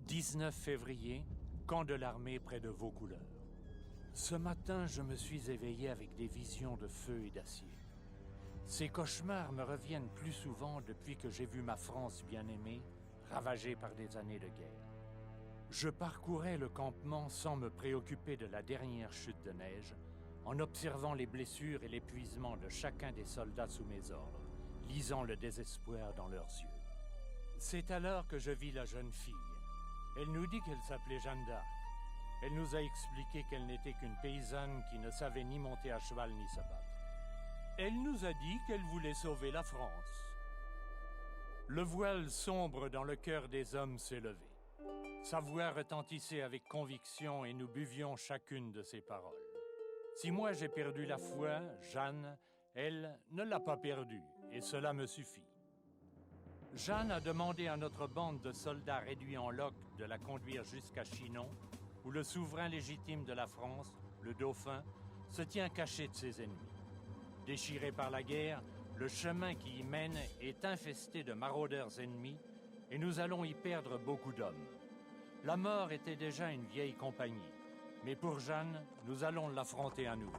19 février, camp de l'armée près de Vaucouleurs. Ce matin, je me suis éveillé avec des visions de feu et d'acier. Ces cauchemars me reviennent plus souvent depuis que j'ai vu ma France bien-aimée, ravagée par des années de guerre. Je parcourais le campement sans me préoccuper de la dernière chute de neige, en observant les blessures et l'épuisement de chacun des soldats sous mes ordres, lisant le désespoir dans leurs yeux. C'est alors que je vis la jeune fille. Elle nous dit qu'elle s'appelait Jeanne d'Arc. Elle nous a expliqué qu'elle n'était qu'une paysanne qui ne savait ni monter à cheval ni se battre. Elle nous a dit qu'elle voulait sauver la France. Le voile sombre dans le cœur des hommes s'est levé. Sa voix retentissait avec conviction et nous buvions chacune de ses paroles. Si moi j'ai perdu la foi, Jeanne, elle, ne l'a pas perdue, et cela me suffit. Jeanne a demandé à notre bande de soldats réduits en loques de la conduire jusqu'à Chinon, où le souverain légitime de la France, le dauphin, se tient caché de ses ennemis. Déchiré par la guerre, le chemin qui y mène est infesté de maraudeurs ennemis, et nous allons y perdre beaucoup d'hommes. La mort était déjà une vieille compagnie, mais pour Jeanne, nous allons l'affronter à nouveau.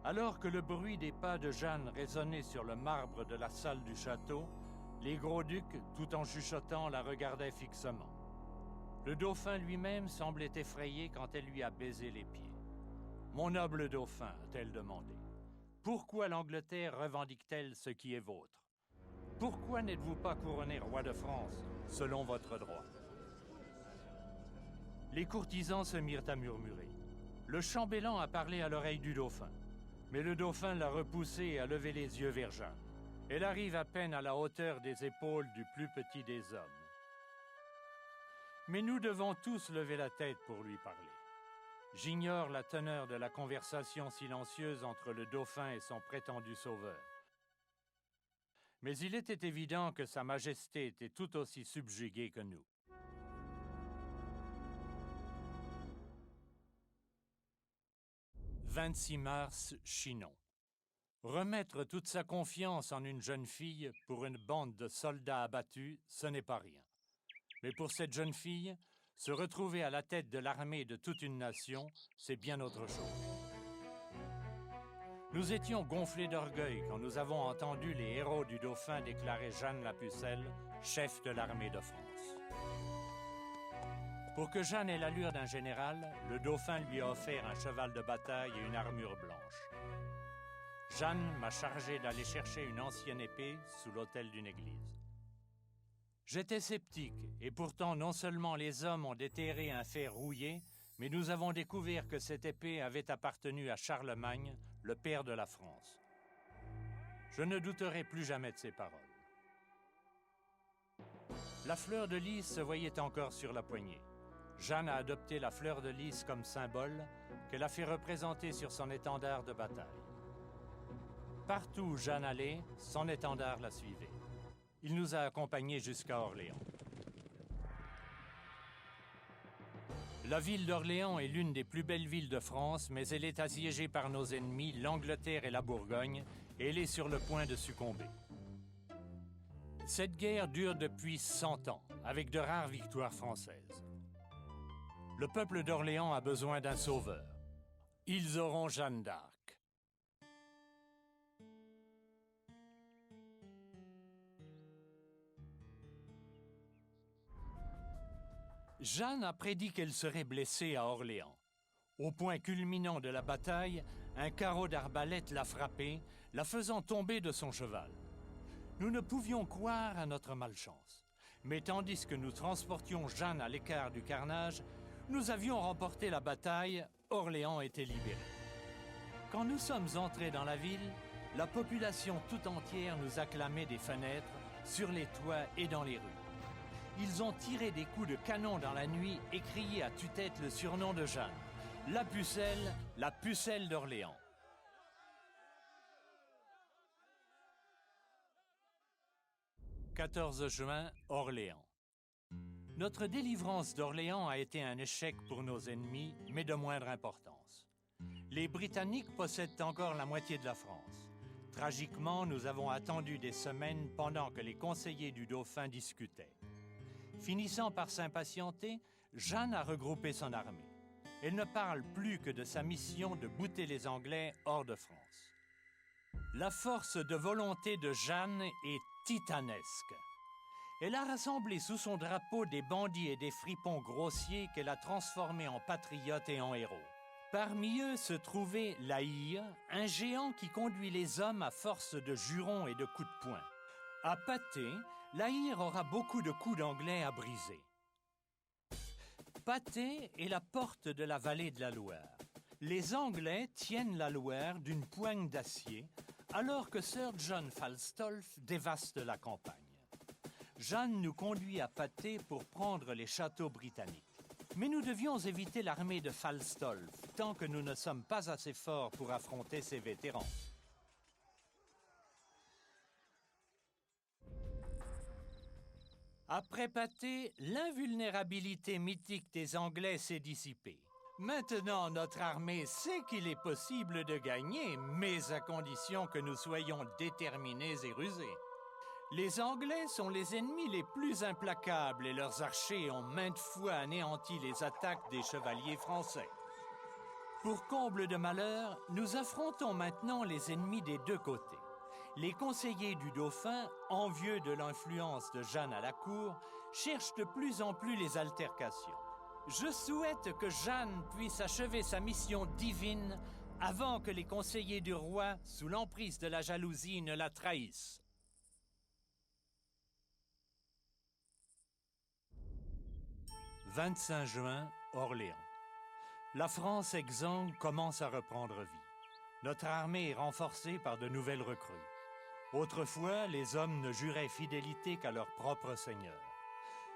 Alors que le bruit des pas de Jeanne résonnait sur le marbre de la salle du château, les gros ducs, tout en chuchotant, la regardaient fixement. Le dauphin lui-même semblait effrayé quand elle lui a baisé les pieds. « Mon noble dauphin », a-t-elle demandé, « pourquoi l'Angleterre revendique-t-elle ce qui est vôtre? Pourquoi n'êtes-vous pas couronné roi de France, selon votre droit ?» Les courtisans se mirent à murmurer. Le chambellan a parlé à l'oreille du dauphin. Mais le dauphin l'a repoussée et a levé les yeux vers Jeanne. Elle arrive à peine à la hauteur des épaules du plus petit des hommes. Mais nous devons tous lever la tête pour lui parler. J'ignore la teneur de la conversation silencieuse entre le dauphin et son prétendu sauveur. Mais il était évident que Sa Majesté était tout aussi subjuguée que nous. « 26 mars, Chinon. Remettre toute sa confiance en une jeune fille pour une bande de soldats abattus, ce n'est pas rien. Mais pour cette jeune fille, se retrouver à la tête de l'armée de toute une nation, c'est bien autre chose. Nous étions gonflés d'orgueil quand nous avons entendu les héros du Dauphin déclarer Jeanne la Pucelle, chef de l'armée de France. Pour que Jeanne ait l'allure d'un général, le Dauphin lui a offert un cheval de bataille et une armure blanche. Jeanne m'a chargé d'aller chercher une ancienne épée sous l'autel d'une église. J'étais sceptique, et pourtant non seulement les hommes ont déterré un fer rouillé, mais nous avons découvert que cette épée avait appartenu à Charlemagne, le père de la France. Je ne douterai plus jamais de ces paroles. La fleur de lys se voyait encore sur la poignée. Jeanne a adopté la fleur de lys comme symbole qu'elle a fait représenter sur son étendard de bataille. Partout où Jeanne allait, son étendard la suivait. Il nous a accompagnés jusqu'à Orléans. La ville d'Orléans est l'une des plus belles villes de France, mais elle est assiégée par nos ennemis, l'Angleterre et la Bourgogne, et elle est sur le point de succomber. Cette guerre dure depuis 100 ans, avec de rares victoires françaises. Le peuple d'Orléans a besoin d'un sauveur. Ils auront Jeanne d'Arc. Jeanne a prédit qu'elle serait blessée à Orléans. Au point culminant de la bataille, un carreau d'arbalète l'a frappée, la faisant tomber de son cheval. Nous ne pouvions croire à notre malchance. Mais tandis que nous transportions Jeanne à l'écart du carnage, nous avions remporté la bataille, Orléans était libérée. Quand nous sommes entrés dans la ville, la population tout entière nous acclamait des fenêtres, sur les toits et dans les rues. Ils ont tiré des coups de canon dans la nuit et crié à tue-tête le surnom de Jeanne. La Pucelle d'Orléans. « 14 juin, Orléans. Notre délivrance d'Orléans a été un échec pour nos ennemis, mais de moindre importance. Les Britanniques possèdent encore la moitié de la France. Tragiquement, nous avons attendu des semaines pendant que les conseillers du dauphin discutaient. Finissant par s'impatienter, Jeanne a regroupé son armée. Elle ne parle plus que de sa mission de bouter les Anglais hors de France. La force de volonté de Jeanne est titanesque. Elle a rassemblé sous son drapeau des bandits et des fripons grossiers qu'elle a transformés en patriotes et en héros. Parmi eux se trouvait l'Aïr, un géant qui conduit les hommes à force de jurons et de coups de poing. À Patay, l'Aïr aura beaucoup de coups d'anglais à briser. Patay est la porte de la vallée de la Loire. Les Anglais tiennent la Loire d'une poigne d'acier, alors que Sir John Falstolf dévaste la campagne. Jeanne nous conduit à Patay pour prendre les châteaux britanniques. Mais nous devions éviter l'armée de Falstolf, tant que nous ne sommes pas assez forts pour affronter ses vétérans. Après Patay, l'invulnérabilité mythique des Anglais s'est dissipée. Maintenant, notre armée sait qu'il est possible de gagner, mais à condition que nous soyons déterminés et rusés. Les Anglais sont les ennemis les plus implacables et leurs archers ont maintes fois anéanti les attaques des chevaliers français. Pour comble de malheur, nous affrontons maintenant les ennemis des deux côtés. Les conseillers du dauphin, envieux de l'influence de Jeanne à la cour, cherchent de plus en plus les altercations. Je souhaite que Jeanne puisse achever sa mission divine avant que les conseillers du roi, sous l'emprise de la jalousie, ne la trahissent. 25 juin, Orléans. La France exsangue commence à reprendre vie. Notre armée est renforcée par de nouvelles recrues. Autrefois, les hommes ne juraient fidélité qu'à leur propre seigneur.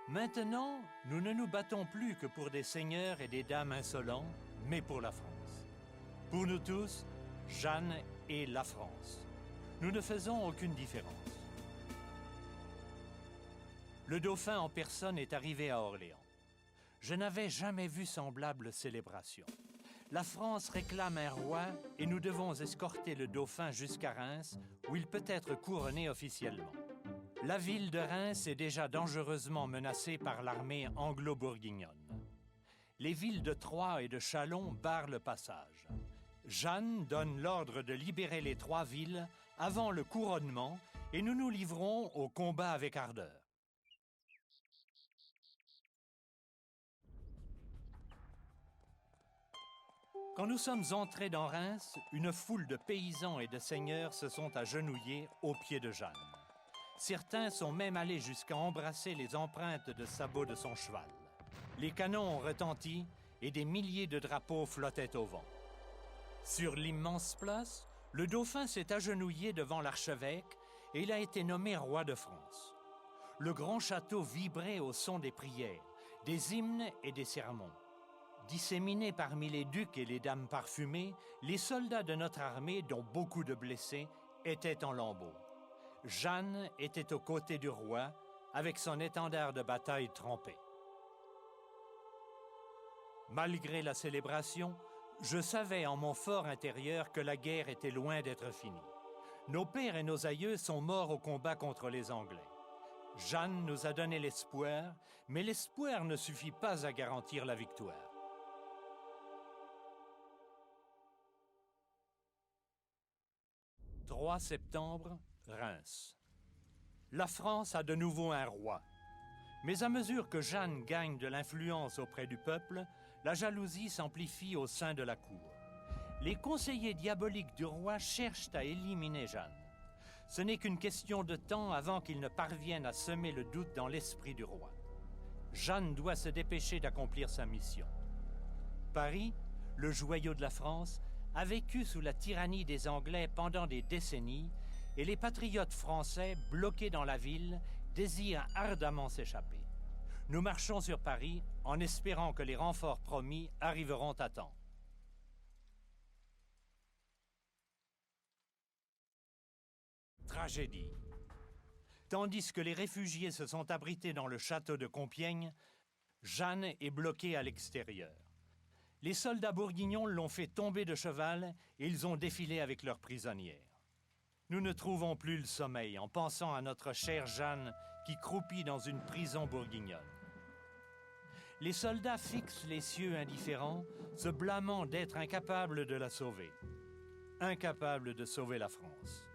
Maintenant, nous ne nous battons plus que pour des seigneurs et des dames insolents, mais pour la France. Pour nous tous, Jeanne est la France. Nous ne faisons aucune différence. Le dauphin en personne est arrivé à Orléans. Je n'avais jamais vu semblable célébration. La France réclame un roi et nous devons escorter le dauphin jusqu'à Reims, où il peut être couronné officiellement. La ville de Reims est déjà dangereusement menacée par l'armée anglo-bourguignonne. Les villes de Troyes et de Châlons barrent le passage. Jeanne donne l'ordre de libérer les trois villes avant le couronnement et nous nous livrons au combat avec ardeur. Quand nous sommes entrés dans Reims, une foule de paysans et de seigneurs se sont agenouillés aux pieds de Jeanne. Certains sont même allés jusqu'à embrasser les empreintes de sabots de son cheval. Les canons ont retenti et des milliers de drapeaux flottaient au vent. Sur l'immense place, le dauphin s'est agenouillé devant l'archevêque et il a été nommé roi de France. Le grand château vibrait au son des prières, des hymnes et des sermons. Disséminés parmi les ducs et les dames parfumées, les soldats de notre armée, dont beaucoup de blessés, étaient en lambeaux. Jeanne était aux côtés du roi, avec son étendard de bataille trempé. Malgré la célébration, je savais en mon fort intérieur que la guerre était loin d'être finie. Nos pères et nos aïeux sont morts au combat contre les Anglais. Jeanne nous a donné l'espoir, mais l'espoir ne suffit pas à garantir la victoire. 3 septembre, Reims. La France a de nouveau un roi. Mais à mesure que Jeanne gagne de l'influence auprès du peuple, la jalousie s'amplifie au sein de la cour. Les conseillers diaboliques du roi cherchent à éliminer Jeanne. Ce n'est qu'une question de temps avant qu'ils ne parviennent à semer le doute dans l'esprit du roi. Jeanne doit se dépêcher d'accomplir sa mission. Paris, le joyau de la France, a vécu sous la tyrannie des Anglais pendant des décennies et les patriotes français, bloqués dans la ville, désirent ardemment s'échapper. Nous marchons sur Paris en espérant que les renforts promis arriveront à temps. Tragédie. Tandis que les réfugiés se sont abrités dans le château de Compiègne, Jeanne est bloquée à l'extérieur. Les soldats bourguignons l'ont fait tomber de cheval et ils ont défilé avec leurs prisonnières. Nous ne trouvons plus le sommeil en pensant à notre chère Jeanne qui croupit dans une prison bourguignonne. Les soldats fixent les cieux indifférents, se blâmant d'être incapables de la sauver. Incapables de sauver la France.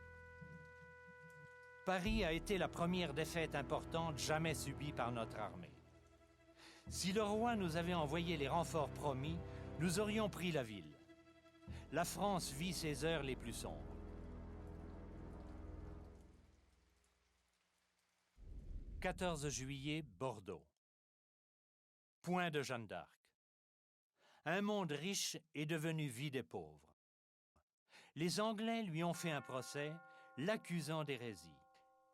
Paris a été la première défaite importante jamais subie par notre armée. Si le roi nous avait envoyé les renforts promis, nous aurions pris la ville. La France vit ses heures les plus sombres. 14 juillet, Bordeaux. Point de Jeanne d'Arc. Un monde riche est devenu vide et pauvre. Les Anglais lui ont fait un procès, l'accusant d'hérésie.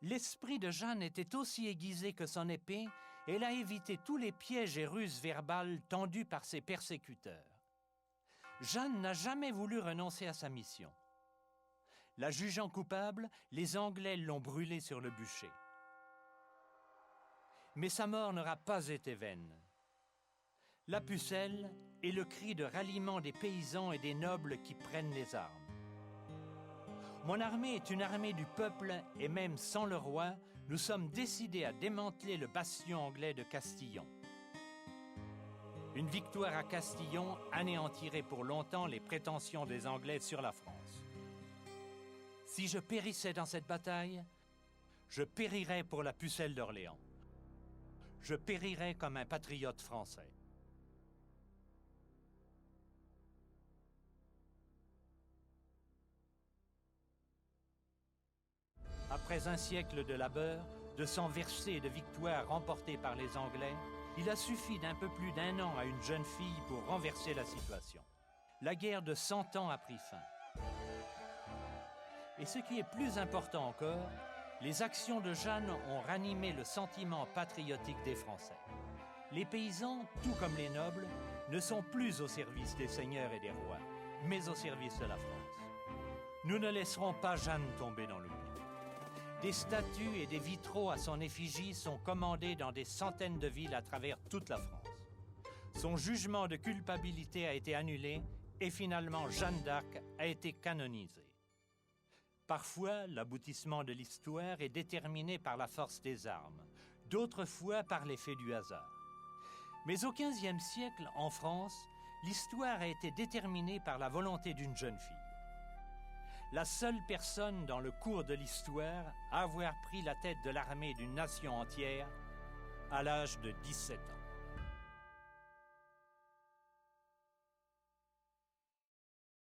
L'esprit de Jeanne était aussi aiguisé que son épée, et elle a évité tous les pièges et ruses verbales tendus par ses persécuteurs. Jeanne n'a jamais voulu renoncer à sa mission. La jugeant coupable, les Anglais l'ont brûlée sur le bûcher. Mais sa mort n'aura pas été vaine. La pucelle est le cri de ralliement des paysans et des nobles qui prennent les armes. Mon armée est une armée du peuple et même sans le roi, nous sommes décidés à démanteler le bastion anglais de Castillon. Une victoire à Castillon anéantirait pour longtemps les prétentions des Anglais sur la France. Si je périssais dans cette bataille, je périrais pour la pucelle d'Orléans. Je périrais comme un patriote français. Après un siècle de labeur, de sang versé et de victoires remportées par les Anglais, il a suffi d'un peu plus d'un an à une jeune fille pour renverser la situation. La guerre de 100 ans a pris fin. Et ce qui est plus important encore, les actions de Jeanne ont ranimé le sentiment patriotique des Français. Les paysans, tout comme les nobles, ne sont plus au service des seigneurs et des rois, mais au service de la France. Nous ne laisserons pas Jeanne tomber dans l'oubli. Des statues et des vitraux à son effigie sont commandés dans des centaines de villes à travers toute la France. Son jugement de culpabilité a été annulé et finalement Jeanne d'Arc a été canonisée. Parfois, l'aboutissement de l'histoire est déterminé par la force des armes, d'autres fois par l'effet du hasard. Mais au XVe siècle, en France, l'histoire a été déterminée par la volonté d'une jeune fille. La seule personne dans le cours de l'histoire à avoir pris la tête de l'armée d'une nation entière à l'âge de 17 ans.